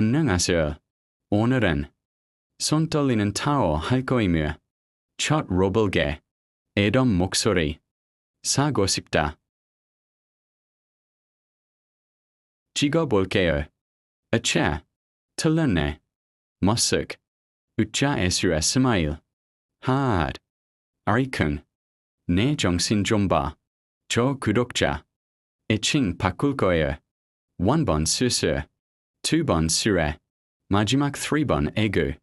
안녕하세요. 오늘은 손 떨리는 타오 할 거이며 첫 로블게 애덤 목소리 사고 싶다. 찍어볼게요. 아차, 틀렸네. 머쓱. 웃자 애수라 스마일. 하앗. 아이큰. 내 정신 좀 봐. 저 구독자. 애칭 바꿀 거예요. 1번 수수. 2번 수레. 마지막 3번 애구.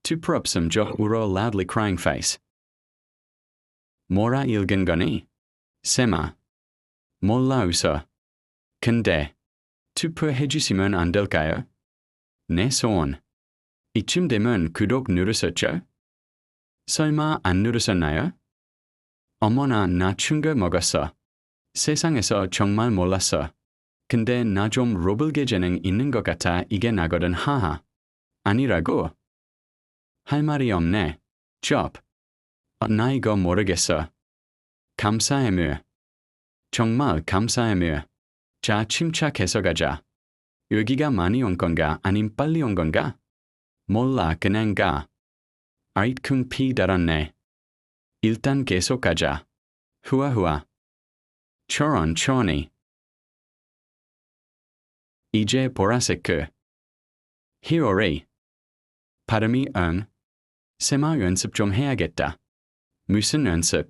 To prop some joke 울어 loudly crying face. 뭐라 읽은 거니? 샘아. 몰라 웃어. 근데. 투표 해주시면 안 될까요? 내 소원. 이쯤 되면 구독 누르셨죠? 설마 안 누르셨나요? 어머나 나 충격 먹었어. 세상에서 정말 몰랐어. 근데 나 좀 로블게 재능 있는 것 같아 이게 나거든 하하. 아니라고? 할 말이 없네. 쩝. 나 이거 모르겠어. 감사해뮤. 정말 감사해뮤. 자 침착해서 가자. 여기가 많이 온 건가 아님 빨리 온 건가? 몰라 그냥 가. 아잇쿵 피 달았네. 일단 계속 가자. 후아후아. 천천히. 이제 보라색크. 히오리. 발음이 응. 샘아 연습 좀 해야겠다. 무슨 연습?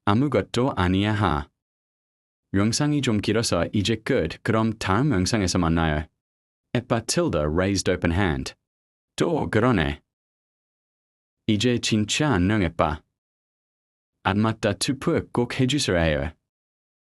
아무것도 아니야 하. 영상이 좀 길어서 이제 끝. 그럼 다음 영상에서 만나요. 에빠 tilde raised open hand. 또 그러네. 이제 진짜 안녕 에빠. 안 맞다 투표 꼭 해주세요.